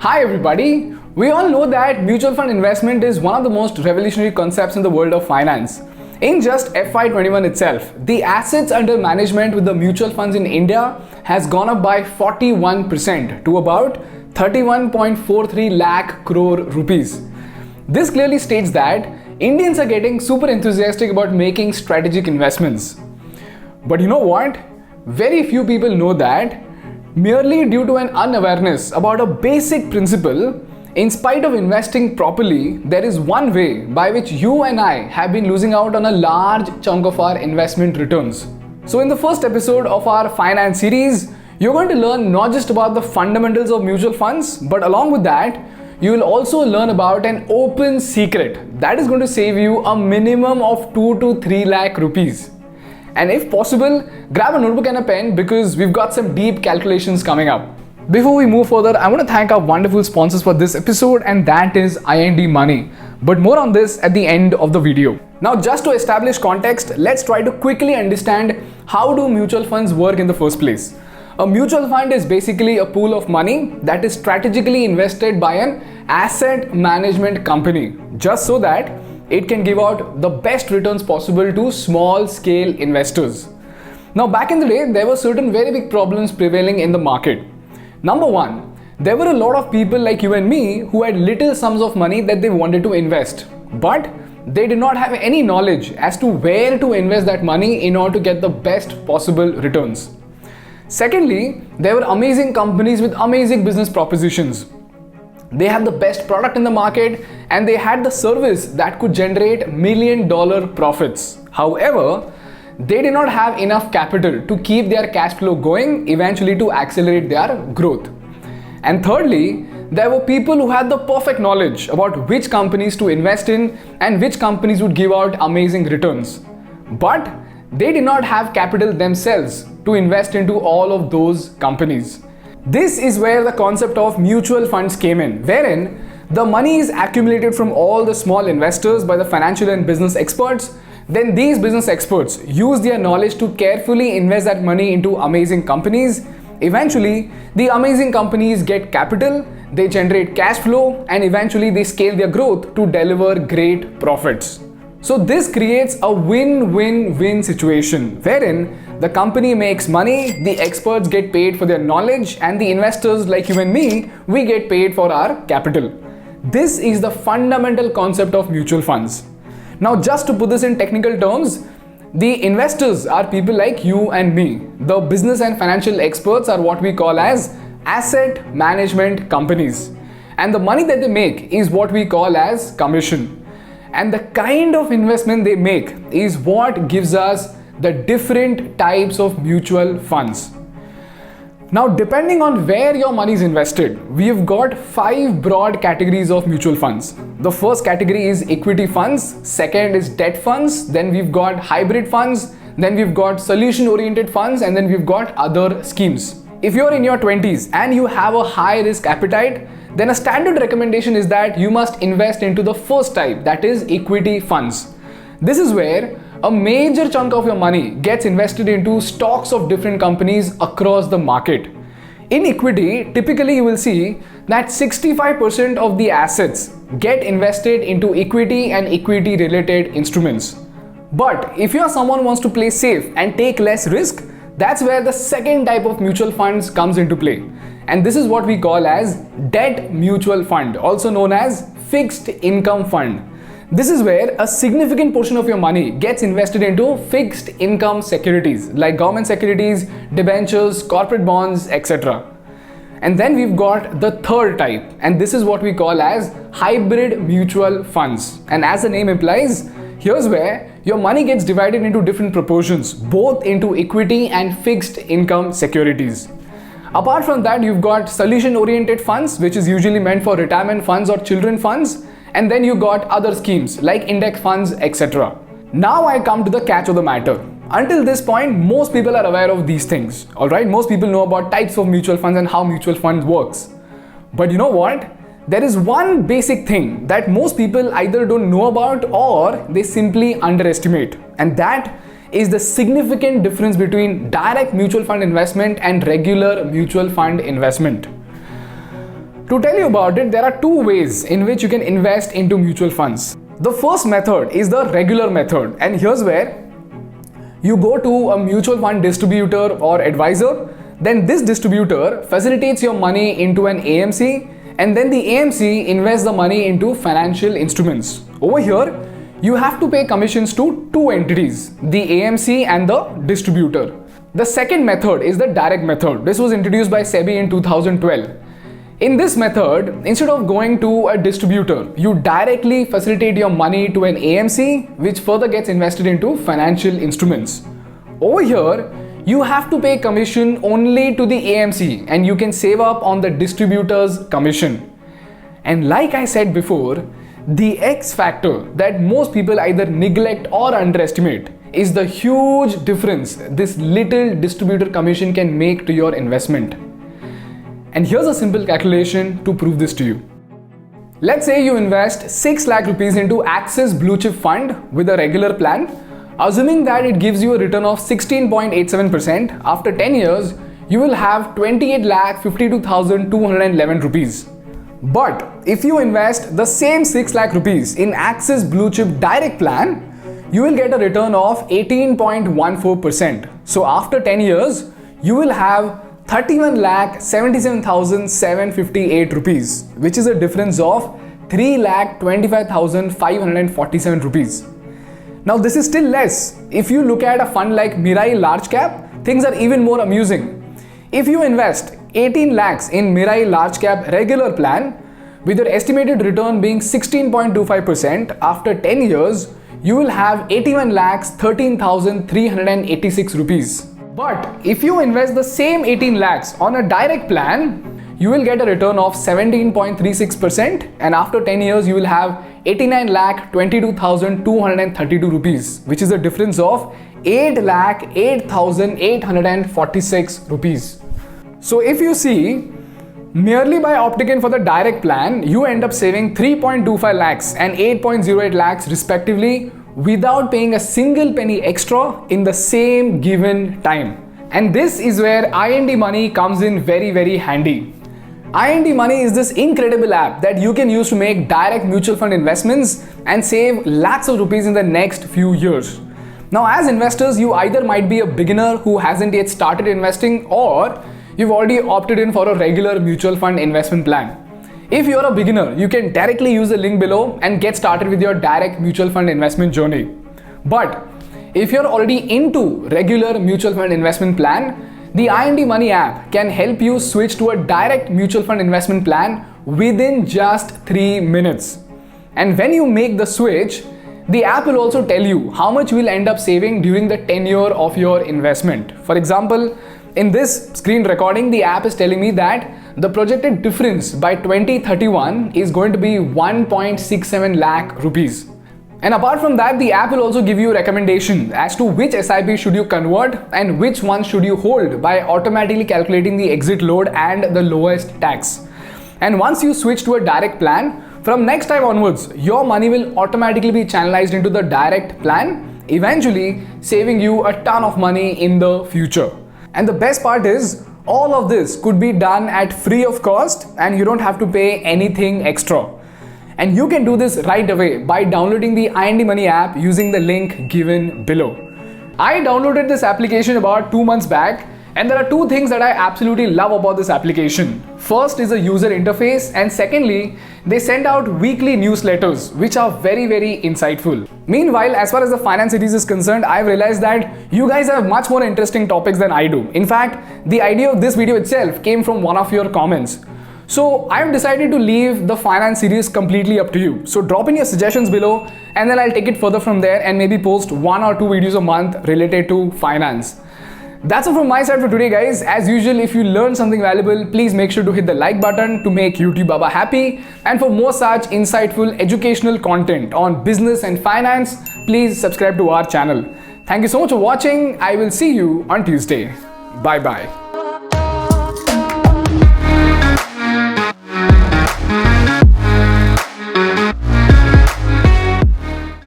Hi everybody! We all know that mutual fund investment is one of the most revolutionary concepts in the world of finance. In just FY21 itself, the assets under management with the mutual funds in India has gone up by 41% to about 31.43 lakh crore rupees. This clearly states that Indians are getting super enthusiastic about making strategic investments. But you know what? Very few people know that merely due to an unawareness about a basic principle, in spite of investing properly, there is one way by which you and I have been losing out on a large chunk of our investment returns. So in the first episode of our finance series, you're going to learn not just about the fundamentals of mutual funds, but along with that, you will also learn about an open secret that is going to save you a minimum of 2 to 3 lakh rupees. And if possible, grab a notebook and a pen because we've got some deep calculations coming up. Before we move further, I want to thank our wonderful sponsors for this episode, and that is IND Money. But more on this at the end of the video. Now, just to establish context, let's try to quickly understand how do mutual funds work in the first place. A mutual fund is basically a pool of money that is strategically invested by an asset management company, just so that it can give out the best returns possible to small scale investors. Now, back in the day, there were certain very big problems prevailing in the market. Number one, there were a lot of people like you and me who had little sums of money that they wanted to invest, but they did not have any knowledge as to where to invest that money in order to get the best possible returns. Secondly, there were amazing companies with amazing business propositions. They had the best product in the market and they had the service that could generate $1 million profits. However, they did not have enough capital to keep their cash flow going, eventually to accelerate their growth. And thirdly, there were people who had the perfect knowledge about which companies to invest in and which companies would give out amazing returns. But they did not have capital themselves to invest into all of those companies. This is where the concept of mutual funds came in, wherein the money is accumulated from all the small investors by the financial and business experts. Then these business experts use their knowledge to carefully invest that money into amazing companies. Eventually, the amazing companies get capital, they generate cash flow, and eventually they scale their growth to deliver great profits. So this creates a win-win-win situation wherein the company makes money, the experts get paid for their knowledge, and the investors like you and me, we get paid for our capital. This is the fundamental concept of mutual funds. Now, just to put this in technical terms, the investors are people like you and me. The business and financial experts are what we call as asset management companies. And the money that they make is what we call as commission. And the kind of investment they make is what gives us the different types of mutual funds. Now, depending on where your money is invested, we've got 5 broad categories of mutual funds. The first category is equity funds, second is debt funds, then we've got hybrid funds, then we've got solution-oriented funds, and then we've got other schemes. If you're in your 20s and you have a high risk appetite, then a standard recommendation is that you must invest into the first type, that is equity funds. This is where a major chunk of your money gets invested into stocks of different companies across the market. In equity, typically you will see that 65% of the assets get invested into equity and equity related instruments. But if you are someone who wants to play safe and take less risk, that's where the second type of mutual funds comes into play. And this is what we call as debt mutual fund, also known as fixed income fund. This is where a significant portion of your money gets invested into fixed income securities like government securities, debentures, corporate bonds, etc. And then we've got the third type, and this is what we call as hybrid mutual funds. And as the name implies, here's where your money gets divided into different proportions, both into equity and fixed income securities. Apart from that, you've got solution-oriented funds, which is usually meant for retirement funds or children funds. And then you got other schemes like index funds, etc. Now I come to the catch of the matter. Until this point, most people are aware of these things. Alright, most people know about types of mutual funds and how mutual funds works. But you know what? There is one basic thing that most people either don't know about or they simply underestimate. And that is the significant difference between direct mutual fund investment and regular mutual fund investment. To tell you about it, there are two ways in which you can invest into mutual funds. The first method is the regular method, and here's where you go to a mutual fund distributor or advisor. Then this distributor facilitates your money into an AMC, and then the AMC invests the money into financial instruments. Over here, you have to pay commissions to two entities, the AMC and the distributor. The second method is the direct method. This was introduced by SEBI in 2012. In this method, instead of going to a distributor, you directly facilitate your money to an AMC, which further gets invested into financial instruments. Over here, you have to pay commission only to the AMC, and you can save up on the distributor's commission. And like I said before, the X factor that most people either neglect or underestimate is the huge difference this little distributor commission can make to your investment. And here's a simple calculation to prove this to you. Let's say you invest 6 lakh rupees into Axis Blue Chip Fund with a regular plan. Assuming that it gives you a return of 16.87%, after 10 years, you will have 28,52,211 rupees. But if you invest the same 6 lakh rupees in Axis Blue Chip Direct Plan, you will get a return of 18.14%. So after 10 years, you will have 31,77,758 rupees, which is a difference of 3,25,547 rupees. Now this is still less. If you look at a fund like Mirai Large Cap, things are even more amusing. If you invest 18 lakhs in Mirai Large Cap regular plan, with your estimated return being 16.25%, after 10 years, you will have 81 lakhs 13,386 rupees. But if you invest the same 18 lakhs on a direct plan, you will get a return of 17.36%, and after 10 years you will have 89 lakh 22,232 rupees, which is a difference of 8 lakh 8,846 rupees. So if you see, merely by opting in for the direct plan, you end up saving 3.25 lakhs and 8.08 lakhs respectively without paying a single penny extra in the same given time. And this is where IND Money comes in very, very handy. IND Money is this incredible app that you can use to make direct mutual fund investments and save lakhs of rupees in the next few years. Now, as investors, you either might be a beginner who hasn't yet started investing, or you've already opted in for a regular mutual fund investment plan. If you're a beginner, you can directly use the link below and get started with your direct mutual fund investment journey. But if you're already into regular mutual fund investment plan, the IND Money app can help you switch to a direct mutual fund investment plan within just 3 minutes. And when you make the switch, the app will also tell you how much you will end up saving during the tenure of your investment. For example, in this screen recording, the app is telling me that the projected difference by 2031 is going to be 1.67 lakh rupees. And apart from that, the app will also give you a recommendation as to which SIP should you convert and which one should you hold by automatically calculating the exit load and the lowest tax. And once you switch to a direct plan, from next time onwards, your money will automatically be channelized into the direct plan, eventually saving you a ton of money in the future. And the best part is, all of this could be done at free of cost and you don't have to pay anything extra. And you can do this right away by downloading the IND Money app using the link given below. I downloaded this application about 2 months back, and there are two things that I absolutely love about this application. First is the user interface, and secondly, they send out weekly newsletters which are very, very insightful. Meanwhile, as far as the finance series is concerned, I've realized that you guys have much more interesting topics than I do. In fact, the idea of this video itself came from one of your comments. So I've decided to leave the finance series completely up to you. So drop in your suggestions below and then I'll take it further from there and maybe post 1 or 2 videos a month related to finance. That's all from my side for today, guys. As usual, if you learned something valuable, please make sure to hit the like button to make YouTube Baba happy. And for more such insightful educational content on business and finance, please subscribe to our channel. Thank you so much for watching. I will see you on Tuesday. Bye bye.